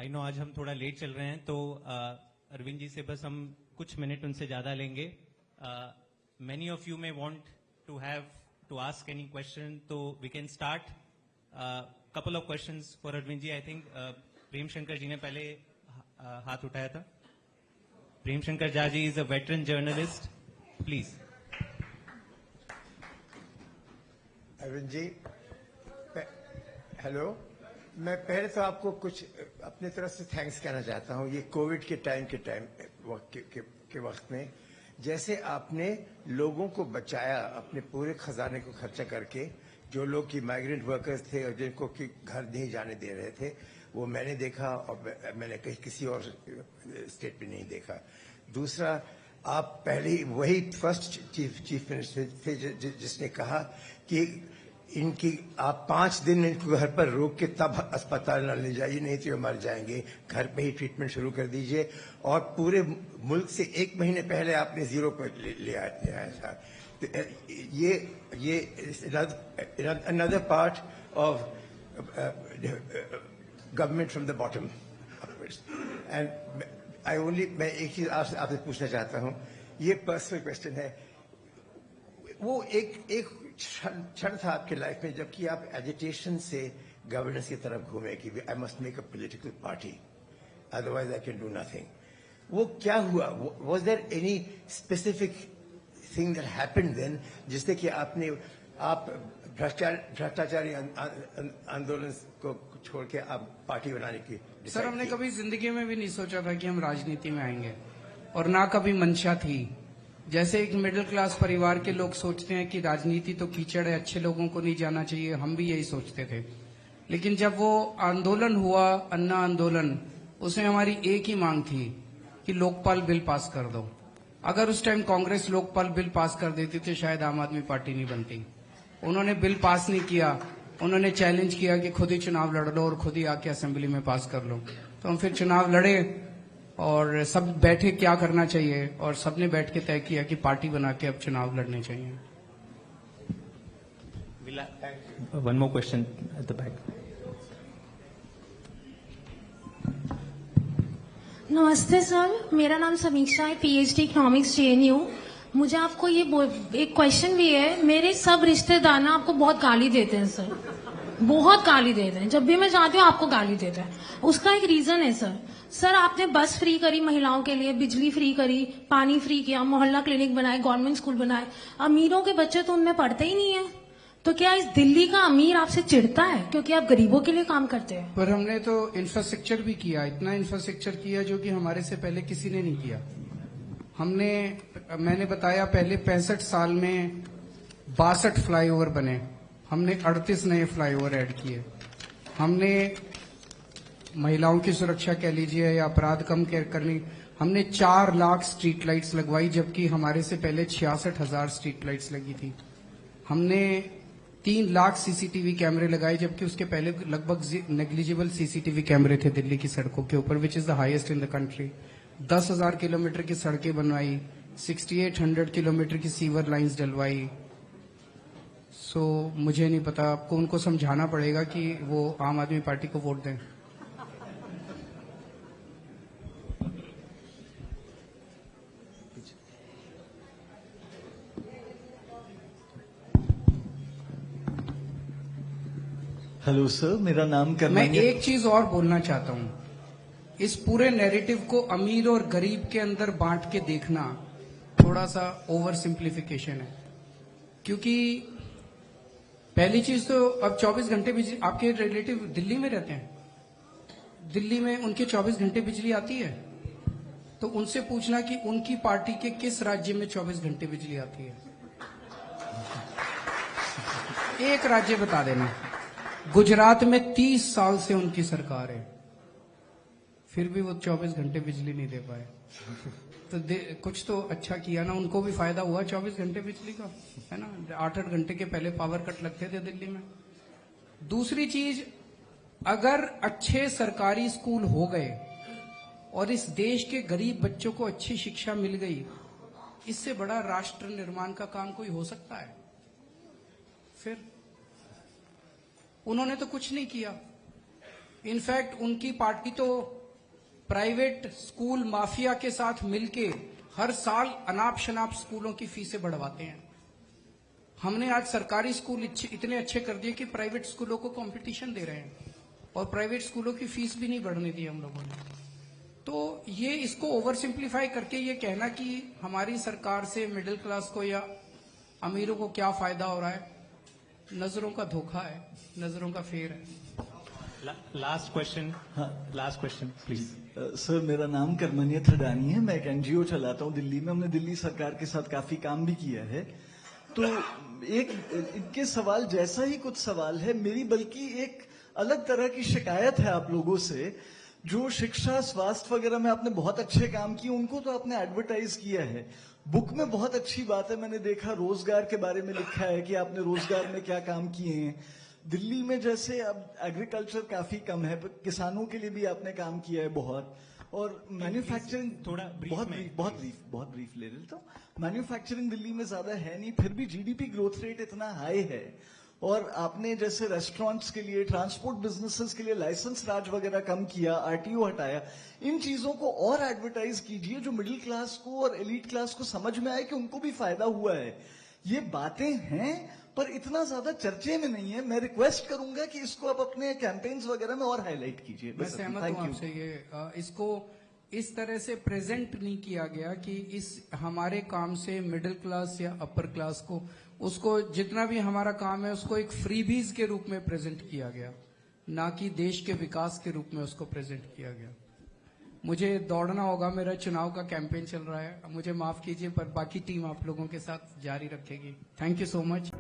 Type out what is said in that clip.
I know आज हम थोड़ा लेट चल रहे हैं, तो अरविंद जी से बस हम कुछ मिनट उनसे ज्यादा लेंगे. Many of you may want to ask any question, so we can start. Couple of questions for Arvind ji. I think Prem Shankar ji ने पहले हाथ उठाया था. Prem Shankar Jha ji is a veteran journalist. Please. Arvind ji, hello. मैं पहले तो आपको कुछ अपने तरफ से थैंक्स कहना चाहता हूँ. ये कोविड के टाइम के वक्त में जैसे आपने लोगों को बचाया अपने पूरे खजाने को खर्चा करके, जो लोग की माइग्रेंट वर्कर्स थे और जिनको कि घर नहीं जाने दे रहे थे, वो मैंने देखा और मैंने कहीं किसी और स्टेट में नहीं देखा. दूसरा, आप पहले वही फर्स्ट चीफ मिनिस्टर थे जिसने कहा कि इनकी आप 5 दिन इनको घर पर रोक के तब अस्पताल न ले जाइए, नहीं तो ये मर जाएंगे. घर पे ही ट्रीटमेंट शुरू कर दीजिए. और पूरे मुल्क से 1 महीने पहले आपने 0 पर ले आया था. ये another part of government from the bottom upwards. And मैं एक चीज आपसे पूछना चाहता हूँ. ये पर्सनल क्वेश्चन है. वो एक क्षण था आपके लाइफ में जबकि आप एजिटेशन से गवर्नेंस की तरफ घूमे कि I must make a political party, otherwise I can do nothing. वो क्या हुआ? Was there any specific thing that happened then जिससे कि आप भ्रष्टाचारी आंदोलन को छोड़ के आप पार्टी बनाने की? सर, हमने कभी जिंदगी में भी नहीं सोचा था कि हम राजनीति में आएंगे, और ना कभी मंशा थी. जैसे एक मिडिल क्लास परिवार के लोग सोचते हैं कि राजनीति तो कीचड़ है, अच्छे लोगों को नहीं जाना चाहिए, हम भी यही सोचते थे. लेकिन जब वो आंदोलन हुआ, अन्ना आंदोलन, उसमें हमारी एक ही मांग थी कि लोकपाल बिल पास कर दो. अगर उस time Congress Lokpal bill pass कर देती तो शायद आम आदमी पार्टी नहीं बनती. उन्होंने बिल पास नहीं किया. उन्होंने चैलेंज किया कि खुद ही चुनाव लड़ लो और खुद ही आके असेंबली में पास कर लो. तो हम फिर चुनाव लड़े और सब बैठे क्या करना चाहिए, और सबने बैठ के तय किया कि पार्टी बना के अब चुनाव लड़ने चाहिए. One more question at the back. नमस्ते सर, मेरा नाम समीक्षा है, PhD इकोनॉमिक्स JNU. मुझे आपको ये एक क्वेश्चन भी है. मेरे सब रिश्तेदार ना आपको बहुत गाली देते हैं सर, बहुत गाली देते हैं. जब भी मैं जाती हूँ आपको गाली देते हैं. उसका एक रीजन है सर. सर, आपने बस फ्री करी महिलाओं के लिए, बिजली फ्री करी, पानी फ्री किया, मोहल्ला क्लिनिक बनाए, गवर्नमेंट स्कूल बनाए. अमीरों के बच्चे तो उनमें पढ़ते ही नहीं है. तो क्या इस दिल्ली का अमीर आपसे चिढ़ता है क्योंकि आप गरीबों के लिए काम करते हैं? पर हमने तो इंफ्रास्ट्रक्चर भी किया, इतना इंफ्रास्ट्रक्चर किया जो कि हमारे से पहले किसी ने नहीं किया. मैंने बताया, पहले 65 साल में 62 फ्लाईओवर बने. हमने 38 नए फ्लाईओवर ऐड किए. हमने महिलाओं की सुरक्षा कह लीजिए या अपराध कम करनी, हमने 4 लाख स्ट्रीट लाइट्स लगवाई, जबकि हमारे से पहले 66,000 स्ट्रीट लाइट्स लगी थी. हमने 3 लाख CCTV कैमरे लगाए, जबकि उसके पहले लगभग नेग्लिजिबल CCTV कैमरे थे दिल्ली की सड़कों के ऊपर, which is the highest in the country. 10,000 kilometre की सड़कें बनवाई, 6800 किलोमीटर की सीवर लाइंस डलवाई. सो मुझे नहीं पता, आपको उनको समझाना पड़ेगा कि वो आम आदमी पार्टी को वोट दें. हेलो सर, मेरा नाम मैं एक चीज और बोलना चाहता हूं. इस पूरे नैरेटिव को अमीर और गरीब के अंदर बांट के देखना थोड़ा सा ओवर सिंप्लीफिकेशन है. क्योंकि पहली चीज तो अब 24 घंटे बिजली, आपके रिलेटिव दिल्ली में रहते हैं, दिल्ली में उनके 24 घंटे बिजली आती है. तो उनसे पूछना कि उनकी पार्टी के किस राज्य में 24 घंटे बिजली आती है. एक राज्य बता देना. गुजरात में 30 साल से उनकी सरकार है, फिर भी वो 24 घंटे बिजली नहीं दे पाए. तो कुछ तो अच्छा किया ना, उनको भी फायदा हुआ 24 घंटे बिजली का, है ना. 8-8 घंटे के पहले पावर कट लगते थे दिल्ली में. दूसरी चीज, अगर अच्छे सरकारी स्कूल हो गए और इस देश के गरीब बच्चों को अच्छी शिक्षा मिल गई, इससे बड़ा राष्ट्र निर्माण का काम कोई हो सकता है? फिर उन्होंने तो कुछ नहीं किया. इनफैक्ट उनकी पार्टी तो प्राइवेट स्कूल माफिया के साथ मिलके हर साल अनाप शनाप स्कूलों की फीसें बढ़वाते हैं। हमने आज सरकारी स्कूल इतने अच्छे कर दिए कि प्राइवेट स्कूलों को कंपटीशन दे रहे हैं और प्राइवेट स्कूलों की फीस भी नहीं बढ़ने दी हम लोगों ने। तो ये इसको ओवर सिंप्लीफाई करके ये कहना कि हमारी सरकार से मिडिल क्लास को या अमीरों को क्या फायदा हो रहा है, नजरों का धोखा है, नजरों का फेर है। Last question please. सर, मेरा नाम करमनियत हडानी है। मैं एक एनजीओ चलाता हूँ दिल्ली में। हमने दिल्ली सरकार के साथ काफी काम भी किया है। तो एक इनके सवाल जैसा ही कुछ सवाल है मेरी, बल्कि एक अलग तरह की शिकायत है आप लोगों से। जो शिक्षा, स्वास्थ्य वगैरह में आपने बहुत अच्छे काम किए, उनको तो आपने एडवर्टाइज किया है। बुक में बहुत अच्छी बात है, मैंने देखा रोजगार के बारे में लिखा है कि आपने रोजगार में क्या काम किए हैं। दिल्ली में जैसे अब एग्रीकल्चर काफी कम है, पर किसानों के लिए भी आपने काम किया है बहुत। और मैन्युफैक्चरिंग थोड़ा बहुत ब्रीफ ले लेता हूँ। मैन्युफैक्चरिंग दिल्ली में ज्यादा है नहीं, फिर भी जीडीपी ग्रोथ रेट इतना हाई है। और आपने जैसे रेस्टोरेंट्स के लिए, ट्रांसपोर्ट बिजनेसेस के लिए लाइसेंस राज वगैरह कम किया, आरटीओ हटाया। इन चीजों को और एडवर्टाइज कीजिए जो मिडिल क्लास को और एलीट क्लास को समझ में आए कि उनको भी फायदा हुआ है। ये बातें हैं पर इतना ज्यादा चर्चे में नहीं है। मैं रिक्वेस्ट करूंगा कि इसको आप अपने कैंपेन्स वगैरह में और हाईलाइट कीजिए। मैं सहमत हूं आपसे। ये इसको इस तरह से प्रेजेंट नहीं किया गया कि इस हमारे काम से मिडिल क्लास या अपर क्लास को, उसको जितना भी हमारा काम है उसको एक फ्रीबीज के रूप में प्रेजेंट किया गया, ना कि देश के विकास के रूप में उसको प्रेजेंट किया गया। मुझे दौड़ना होगा, मेरा चुनाव का कैंपेन चल रहा है, मुझे माफ कीजिए, पर बाकी टीम आप लोगों के साथ जारी रखेगी। Thank you so much.